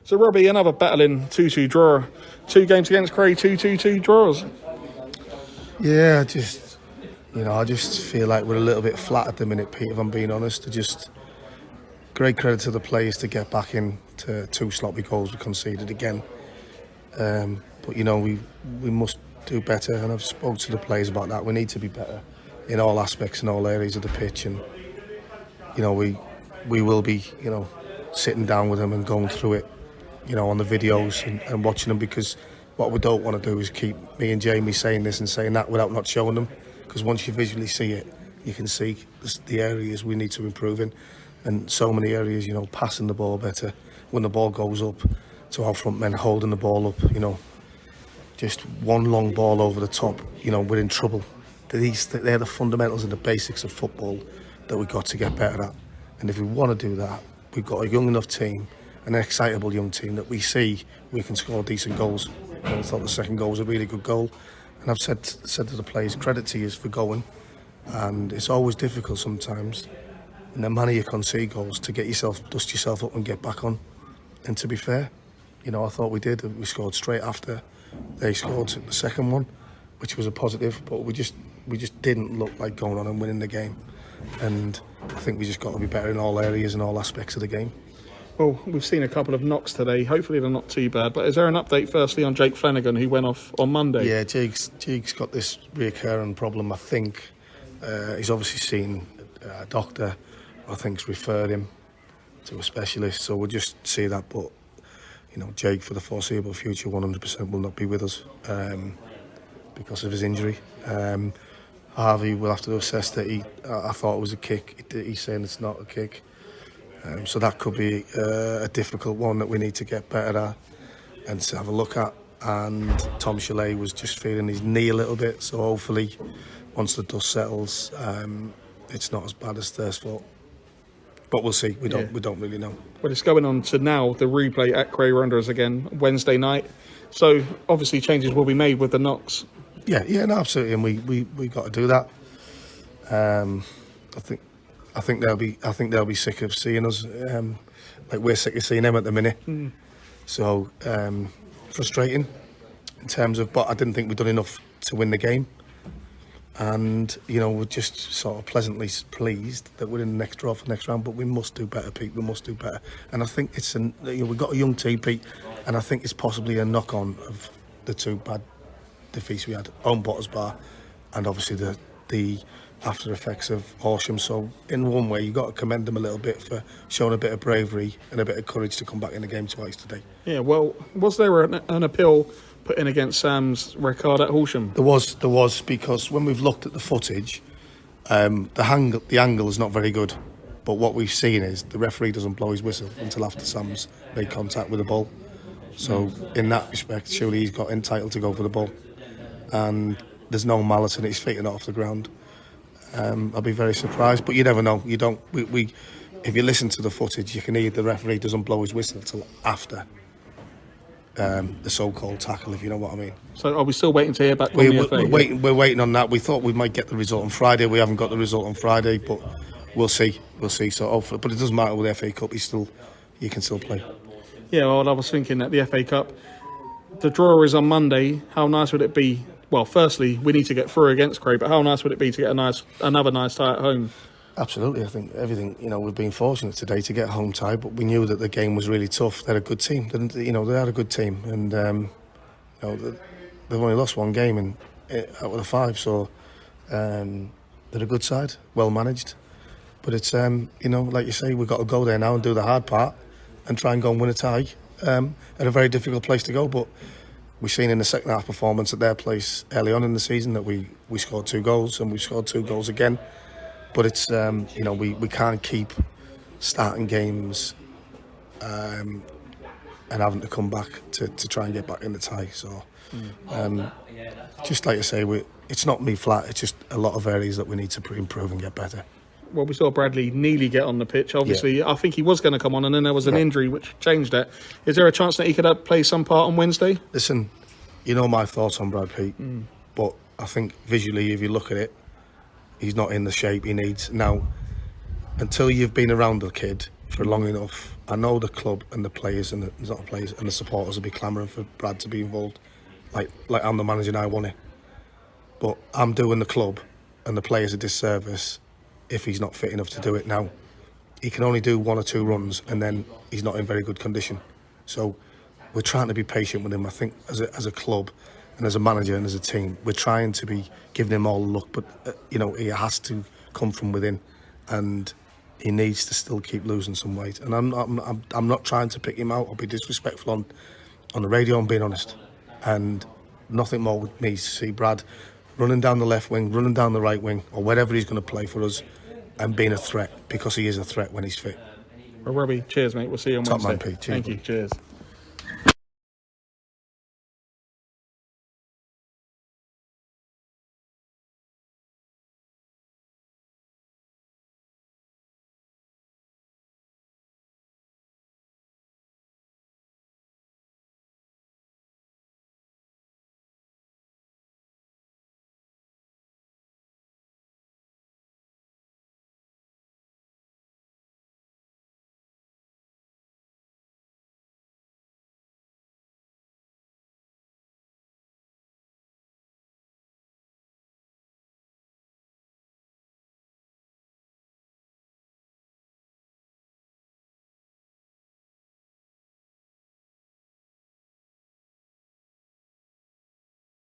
So, Robbie, another battling 2-2 draw. 2 games against Cray, 2-2 draws. Yeah, I just feel like we're a little bit flat at the minute, Pete, if I'm being honest. Great credit to the players to get back into 2 sloppy goals we conceded again. But, we must do better, and I've spoken to the players about that. We need to be better in all aspects and all areas of the pitch, and, we will be, sitting down with them and going through it, on the videos and watching them, because what we don't want to do is keep me and Jamie saying this and saying that without not showing them, because once you visually see it, you can see the areas we need to improve in, and so many areas, passing the ball better when the ball goes up to our front men, holding the ball up, just one long ball over the top, we're in trouble. They're the fundamentals and the basics of football that we've got to get better at, and if we want to do that, we've got a young enough team, an excitable young team that we see we can score decent goals. I thought the second goal was a really good goal, and I've said to the players, credit to you for going, and it's always difficult sometimes in the manner you concede goals to dust yourself up and get back on. And to be fair, I thought we did. We scored straight after they scored the second one, which was a positive, but we just didn't look like going on and winning the game, and I think we just got to be better in all areas and all aspects of the game. Well, we've seen a couple of knocks today. Hopefully they're not too bad. But is there an update firstly on Jake Flanagan, who went off on Monday? Yeah, Jake's got this reoccurring problem, I think. He's obviously seen a doctor, I think's referred him to a specialist. So we'll just see that. But, Jake, for the foreseeable future, 100% will not be with us because of his injury. Harvey will have to assess that. I thought it was a kick. He's saying it's not a kick. So that could be a difficult one that we need to get better at and to have a look at. And Tom Chalet was just feeling his knee a little bit, so hopefully once the dust settles, it's not as bad as Thursford. But we'll see. We don't really know. Well, it's going on to now the replay at Cray Wanderers again Wednesday night. So obviously changes will be made with the knocks. Yeah, no, absolutely, and we got to do that. I think they'll be sick of seeing us, like we're sick of seeing them at the minute. So frustrating in terms of, but I didn't think we'd done enough to win the game, and we're just sort of pleasantly pleased that we're in the next draw for the next round. But we must do better, Pete. We must do better, and I think we've got a young team, Pete, and I think it's possibly a knock-on of the 2 bad defeats we had on Potters Bar, and obviously the after effects of Horsham. So in one way, you've got to commend them a little bit for showing a bit of bravery and a bit of courage to come back in the game twice today. Yeah, well, was there an appeal put in against Sam's record at Horsham? There was, because when we've looked at the footage, the angle is not very good, but what we've seen is the referee doesn't blow his whistle until after Sam's made contact with the ball. So in that respect, surely he's got entitled to go for the ball, and there's no malice in it. His feet are not off the ground. I'll be very surprised, but you never know. You don't. If you listen to the footage, you can hear the referee doesn't blow his whistle until after the so-called tackle, if you know what I mean. So are we still waiting to hear back from the FA? We're waiting on that. We thought we might get the result on Friday. We haven't got the result on Friday, but we'll see. So hopefully, but it doesn't matter with the FA Cup. You can still play. Yeah, well, I was thinking that the FA Cup, the draw is on Monday. How nice would it be? Well, firstly, we need to get through against Cray, but how nice would it be to get another nice tie at home? Absolutely. I think everything, we've been fortunate today to get a home tie, but we knew that the game was really tough. They're a good team. They had a good team, and they've only lost one game out of the 5, so they're a good side, well managed. But it's like you say, we've got to go there now and do the hard part and try and go and win a tie at a very difficult place to go. But we've seen in the second half performance at their place early on in the season that we scored 2 goals, and we've scored 2 goals again. But it's we can't keep starting games and having to come back to try and get back in the tie. So just like you say, it's not me flat. It's just a lot of areas that we need to improve and get better. Well, we saw Bradley Neely get on the pitch. Obviously, I think he was going to come on, and then there was an injury which changed that. Is there a chance that he could play some part on Wednesday? Listen, you know my thoughts on Brad, Pete, but I think visually, if you look at it, he's not in the shape he needs. Now, until you've been around the kid for long enough, I know the club and the players and not the players and the supporters will be clamouring for Brad to be involved. Like I'm the manager and I want it. But I'm doing the club and the players a disservice if he's not fit enough to do it now. He can only do 1 or 2 runs and then he's not in very good condition. So we're trying to be patient with him. I think as a club and as a manager and as a team, we're trying to be giving him all the luck. But he has to come from within, and he needs to still keep losing some weight. And I'm not trying to pick him out or be disrespectful on the radio. I'm being honest, and nothing more with me to see Brad running down the left wing, running down the right wing, or wherever he's going to play for us, and being a threat, because he is a threat when he's fit. Well, Robbie, cheers, mate. We'll see you on Top Wednesday. man, Pete. Cheers, Thank you. mate. Cheers.